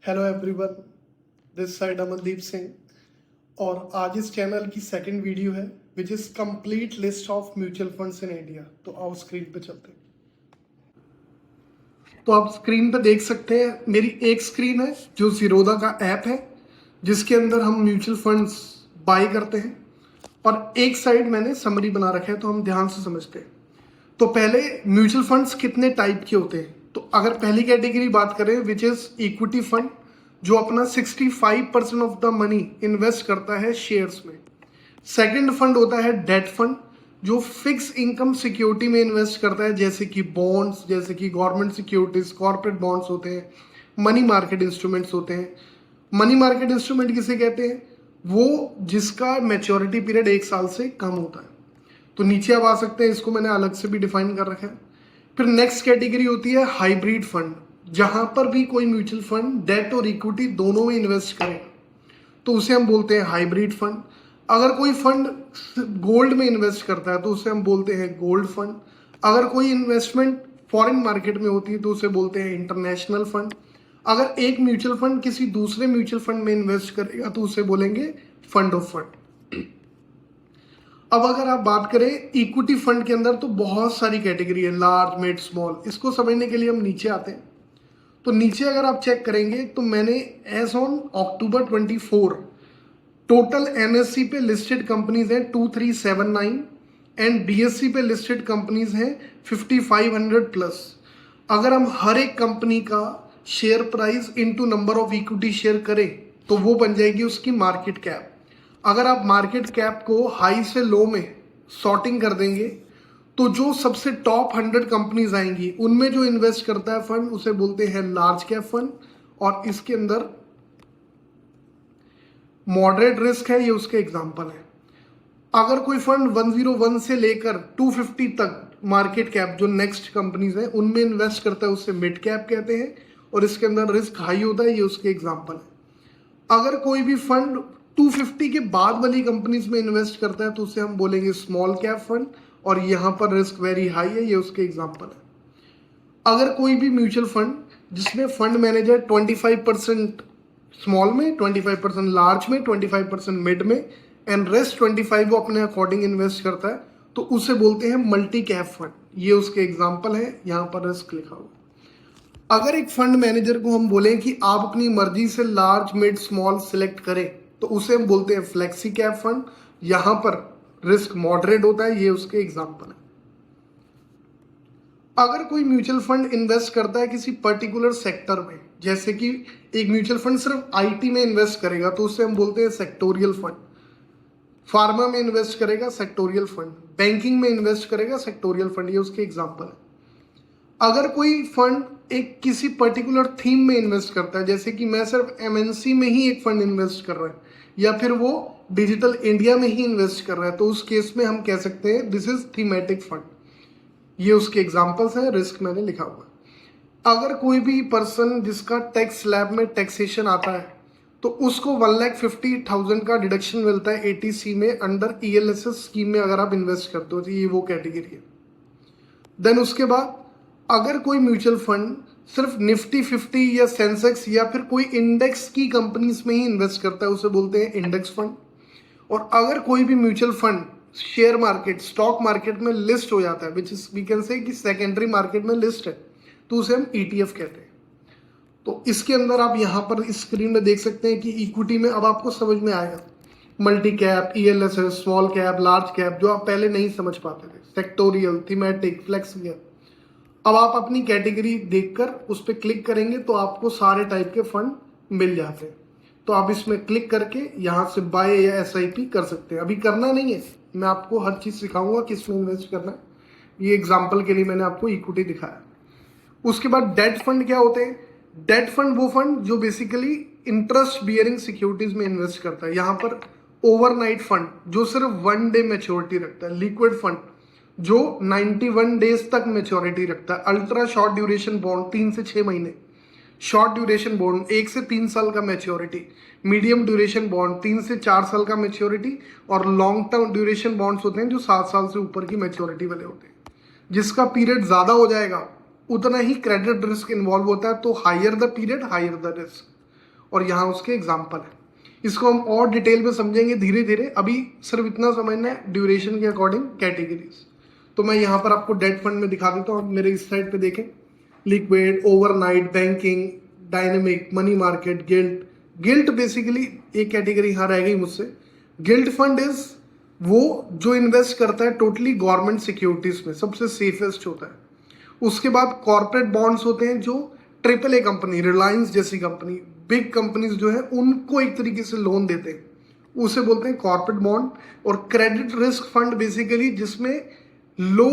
Hello everyone, this side Amandeep Singh. और आज इस चैनल की सेकंड वीडियो है which is complete list of mutual funds in India. तो आओ स्क्रीन पे चलते हैं। तो आप स्क्रीन पे देख सकते हैं मेरी एक स्क्रीन है जो जीरोधा का ऐप है जिसके अंदर हम म्यूचुअल फंड्स बाय करते हैं, और एक साइड मैंने समरी बना रखा है तो हम ध्यान से समझते हैं। तो पहले म्यूचुअल फंड्स कितने टाइप के होते हैं, तो अगर पहली कैटेगरी बात करें विच इज इक्विटी फंड, जो अपना 65% ऑफ द मनी इन्वेस्ट करता है शेयर्स में। सेकंड फंड होता है डेट फंड, जो फिक्स इनकम सिक्योरिटी में इन्वेस्ट करता है, जैसे कि बॉन्ड्स, जैसे कि गवर्नमेंट सिक्योरिटीज, कॉर्पोरेट बॉन्ड्स होते हैं, मनी मार्केट इंस्ट्रूमेंट्स होते हैं। मनी मार्केट इंस्ट्रूमेंट किसे कहते हैं? वो जिसका मैच्योरिटी पीरियड 1 साल से कम होता है। तो नीचे आप आ सकते हैं, इसको मैंने अलग से भी डिफाइन कर रखा है। फिर नेक्स्ट कैटेगरी होती है हाइब्रिड फंड, जहां पर भी कोई म्यूचुअल फंड डेट और इक्विटी दोनों में इन्वेस्ट करेगा तो उसे हम बोलते हैं हाइब्रिड फंड। अगर कोई फंड गोल्ड में इन्वेस्ट करता है तो उसे हम बोलते हैं गोल्ड फंड। अगर कोई इन्वेस्टमेंट फॉरेन मार्केट में होती है तो उसे बोलते हैं इंटरनेशनल फंड। अगर एक म्यूचुअल फंड किसी दूसरे म्यूचुअल फंड में इन्वेस्ट करेगा तो उसे बोलेंगे फंड ऑफ फंड। अब अगर आप बात करें इक्विटी फंड के अंदर तो बहुत सारी कैटेगरी है, लार्ज, मिड, स्मॉल। इसको समझने के लिए हम नीचे आते हैं। तो नीचे अगर आप चेक करेंगे तो मैंने as on October 24 total NSC पे लिस्टेड कंपनीज हैं 2379 एंड बीएससी पे लिस्टेड कंपनीज हैं 5500 प्लस। अगर हम हर एक कंपनी का share price into number of equity share करें तो वो बन जाएगी उसकी मार्केट कैप। अगर आप मार्केट कैप को हाई से लो में सॉर्टिंग कर देंगे तो जो सबसे टॉप 100 कंपनीज आएंगी उनमें जो इन्वेस्ट करता है फंड उसे बोलते हैं लार्ज कैप फंड, और इसके अंदर मॉडरेट रिस्क है, ये उसके एग्जांपल है। अगर कोई फंड 101 से लेकर 250 तक मार्केट कैप जो नेक्स्ट कंपनीज हैं उनमें इन्वेस्ट करता है उसे मिड कैप कहते हैं, और इसके अंदर रिस्क हाई होता है, ये उसके एग्जांपल है। अगर कोई भी फंड 250 के बाद वाली कंपनीज में इन्वेस्ट करता है तो उसे हम बोलेंगे स्मॉल कैप फंड, और यहां पर रिस्क वेरी हाई है, ये उसके एग्जांपल है। अगर कोई भी म्यूचुअल फंड जिसमें फंड मैनेजर 25% स्मॉल में, 25% लार्ज में, 25% मिड में एंड रेस्ट 25 वो अपने अकॉर्डिंग इन्वेस्ट करता है तो उसे बोलते हैं मल्टी कैप फंड, ये उसके एग्जांपल है, यहां पर रिस्क लिखा हुआ। अगर एक फंड मैनेजर को हम बोले कि आप अपनी मर्जी से लार्ज, मिड, स्मॉल सिलेक्ट करें तो उसे हम बोलते हैं फ्लेक्सी कैप फंड, यहां पर रिस्क मॉडरेट होता है, ये उसके एग्जांपल है। अगर कोई म्यूचुअल फंड इन्वेस्ट करता है किसी पर्टिकुलर सेक्टर में, जैसे कि एक म्यूचुअल फंड सिर्फ आईटी में इन्वेस्ट करेगा तो उसे हम बोलते हैं सेक्टोरियल फंड। फार्मा में इन्वेस्ट करेगा सेक्टोरियल फंड, बैंकिंग में इन्वेस्ट करेगा सेक्टोरियल फंड, ये उसके एग्जांपल है। अगर कोई फंड एक किसी पर्टिकुलर थीम में इन्वेस्ट करता है, जैसे कि मैं सिर्फ एमएनसी में ही एक फंड इन्वेस्ट कर रहा है या फिर वो डिजिटल इंडिया में ही इन्वेस्ट कर रहा है, तो उस केस में हम कह सकते हैं दिस इज थीमेटिक फंड, ये उसके एग्जांपल्स हैं, रिस्क मैंने लिखा हुआ है। अगर कोई भी पर्सन जिसका टैक्स स्लैब में टैक्सेशन आता है तो उसको 1,50,000 का डिडक्शन मिलता है एटीसी में अंडर ईएलएसएस स्कीम में अगर आप इन्वेस्ट करते हो, तो ये वो कैटेगरी है। देन उसके बाद अगर कोई म्यूचुअल फंड सिर्फ निफ्टी 50 या सेंसेक्स या फिर कोई इंडेक्स की कंपनीज में ही इन्वेस्ट करता है उसे बोलते हैं इंडेक्स फंड। और अगर कोई भी mutual fund share market, stock market में लिस्ट हो जाता है, which is we can say कि सेकेंडरी मार्केट में लिस्ट है, तो उसे हम ईटीएफ कहते हैं। तो इसके अंदर आप यहाँ पर इस स्क्रीन में देख सकते हैं कि इक्विटी में अब आपको समझ में आएगा multi cap, ELSS, small cap, large cap, जो आप पहले नहीं समझ पाते थे, सेक्टोरियल, थीमेटिक, फ्लेक्सी कैप। अब आप अपनी कैटेगरी देखकर उस पर क्लिक करेंगे तो आपको सारे टाइप के फंड मिल जाते हैं। तो आप इसमें क्लिक करके यहाँ से बाय या एसआईपी कर सकते हैं। अभी करना नहीं है, मैं आपको हर चीज सिखाऊंगा किस में इन्वेस्ट करना है। ये एग्जांपल के लिए मैंने आपको इक्विटी दिखाया। उसके बाद डेट फंड क्या होते हैं? डेट फंड वो फंड जो बेसिकली इंटरेस्ट बियरिंग सिक्योरिटीज में इन्वेस्ट करता है। यहाँ पर ओवरनाइट फंड जो सिर्फ 1 डे मैच्योरिटी रखता है, लिक्विड फंड जो 91 डेज तक मैच्योरिटी रखता है, अल्ट्रा शॉर्ट ड्यूरेशन बॉन्ड 3 से 6 महीने, शॉर्ट ड्यूरेशन बॉन्ड 1 से 3 साल का मैच्योरिटी, मीडियम ड्यूरेशन बॉन्ड 3 से 4 साल का मैच्योरिटी, और लॉन्ग टर्म ड्यूरेशन बॉन्ड्स होते हैं जो 7 साल से ऊपर की मैच्योरिटी वाले होते हैं। जिसका पीरियड ज्यादा हो जाएगा उतना ही क्रेडिट रिस्क इन्वॉल्व होता है, तो higher the period higher the risk. और यहाँ उसके एग्जाम्पल है। इसको हम और डिटेल में समझेंगे धीरे धीरे, अभी सिर्फ इतना समझना है ड्यूरेशन के अकॉर्डिंग कैटेगरीज। तो मैं यहाँ पर आपको डेट फंड में दिखा देता हूँ। मेरे इस साइड पे देखें, liquid, overnight, banking, dynamic, money market, guilt. Guilt basically एक कैटेगरी यहाँ रह गई मुझसे। गिल्ट फंड इज वो जो इन्वेस्ट करता है टोटली गवर्नमेंट सिक्योरिटीज में, सबसे सेफेस्ट होता है। उसके बाद कॉर्पोरेट बॉन्ड्स होते हैं जो ट्रिपल ए कंपनी, रिलायंस जैसी कंपनी, बिग कंपनीज जो है उनको एक तरीके से लोन देते हैं, उसे बोलते हैं कॉर्पोरेट बॉन्ड। और क्रेडिट रिस्क फंड बेसिकली जिसमें लो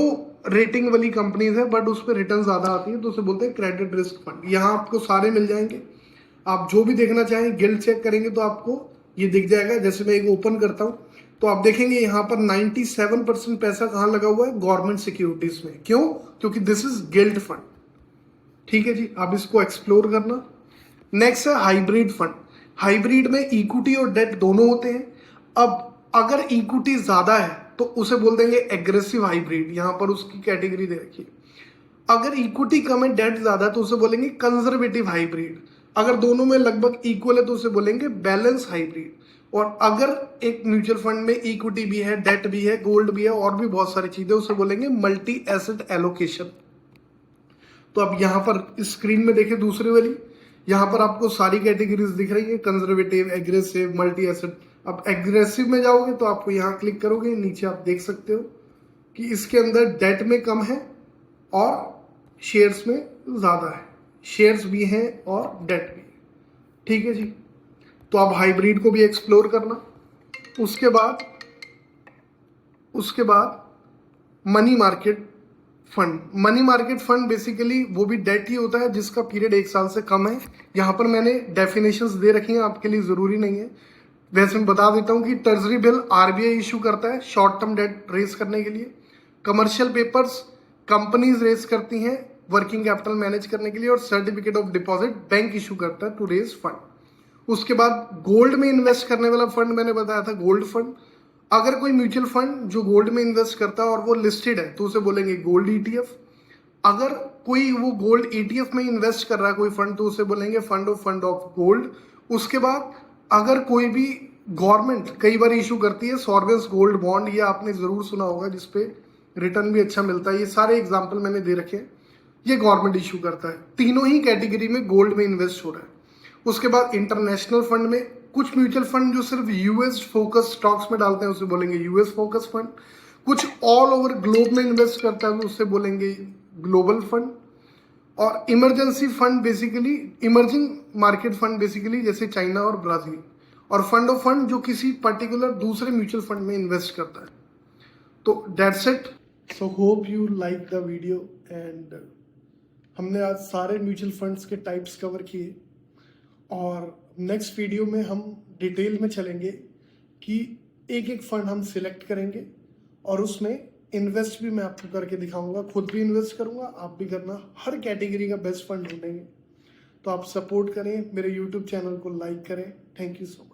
रेटिंग वाली कंपनीज है बट उस पर रिटर्न ज्यादा आती है, तो उसे बोलते हैं क्रेडिट रिस्क फंड। यहाँ आपको सारे मिल जाएंगे, आप जो भी देखना चाहें गिल्ट चेक करेंगे तो आपको ये दिख जाएगा। जैसे मैं एक ओपन करता हूँ तो आप देखेंगे यहाँ पर 97% पैसा कहाँ लगा हुआ है, गवर्नमेंट सिक्योरिटीज में। क्यों? क्योंकि दिस इज गिल्ट फंड। ठीक है जी, आप इसको एक्सप्लोर करना। नेक्स्ट है हाइब्रिड फंड। हाइब्रिड में इक्विटी और डेट दोनों होते हैं। अब अगर इक्विटी ज्यादा है तो उसे बोल देंगे एग्रेसिव हाइब्रिड, यहां पर उसकी कैटेगरी दे रखी है। अगर इक्विटी कम है, डेट ज्यादा है तो उसे बोलेंगे कंजर्वेटिव हाइब्रिड। अगर दोनों में लगभग इक्वल है तो उसे बोलेंगे बैलेंस हाइब्रिड। और अगर एक म्यूचुअल फंड में इक्विटी भी है, डेट भी है, गोल्ड भी है और भी बहुत सारी चीजें, उसे बोलेंगे मल्टी एसेट एलोकेशन। तो अब यहाँ पर स्क्रीन में देखें दूसरी वाली, यहाँ पर आपको सारी कैटेगरीज दिख रही है, कंजर्वेटिव, एग्रेसिव, मल्टी एसेट। अब एग्रेसिव में जाओगे तो आपको यहाँ क्लिक करोगे, नीचे आप देख सकते हो कि इसके अंदर डेट में कम है और शेयर्स में ज्यादा है। शेयर्स भी हैं और डेट भी है। ठीक है जी, तो आप हाइब्रिड को भी एक्सप्लोर करना। उसके बाद money market fund. Money market fund basically वो भी डेट ही होता है जिसका पीरियड 1 साल से कम है। यहाँ पर मैंने डेफिनेशंस दे रखी हैं, आपके लिए जरूरी नहीं है। वैसे मैं बता देता हूँ कि ट्रेजरी बिल आरबीआई इशू करता है शॉर्ट टर्म डेट रेज करने के लिए। कमर्शियल पेपर्स कंपनीज रेज करती हैं वर्किंग कैपिटल मैनेज करने के लिए। और certificate of deposit bank issue करता है टू रेज फंड। उसके बाद गोल्ड में इन्वेस्ट करने वाला फंड मैंने बताया था, गोल्ड फंड। अगर कोई म्यूचुअल फंड जो गोल्ड में इन्वेस्ट करता है और वो लिस्टेड है तो उसे बोलेंगे गोल्ड ईटीएफ। अगर कोई वो गोल्ड ईटीएफ में इन्वेस्ट कर रहा है कोई फंड तो उसे बोलेंगे फंड ऑफ गोल्ड। उसके बाद अगर कोई भी गवर्नमेंट कई बार इशू करती है सॉवरेन गोल्ड बॉन्ड, ये आपने जरूर सुना होगा, जिसपे रिटर्न भी अच्छा मिलता है। ये सारे एग्जाम्पल मैंने दे रखे हैं, ये गवर्नमेंट इशू करता है। तीनों ही कैटेगरी में गोल्ड में इन्वेस्ट हो रहा है। उसके बाद इंटरनेशनल फंड में कुछ म्यूचुअल फंड जो सिर्फ यूएस फोकस स्टॉक्स में डालते हैं उसे बोलेंगे यूएस फोकस फंड। कुछ ऑल ओवर ग्लोब में इन्वेस्ट करता है तो उससे बोलेंगे ग्लोबल फंड। और emergency fund basically emerging market fund basically जैसे चाइना और ब्राजील। और फंड ऑफ फंड जो किसी पर्टिकुलर दूसरे म्यूचुअल फंड में इन्वेस्ट करता है। तो that's it. So hope you like the video. And हमने आज सारे म्यूचुअल फंड्स के टाइप्स कवर किए और नेक्स्ट वीडियो में हम डिटेल में चलेंगे कि एक एक फंड हम सिलेक्ट करेंगे और उसमें इन्वेस्ट भी मैं आपको करके दिखाऊंगा। खुद भी इन्वेस्ट करूंगा, आप भी करना। हर कैटेगरी का बेस्ट फंड ढूंढेंगे। तो आप सपोर्ट करें, मेरे यूट्यूब चैनल को लाइक करें। Thank you so much.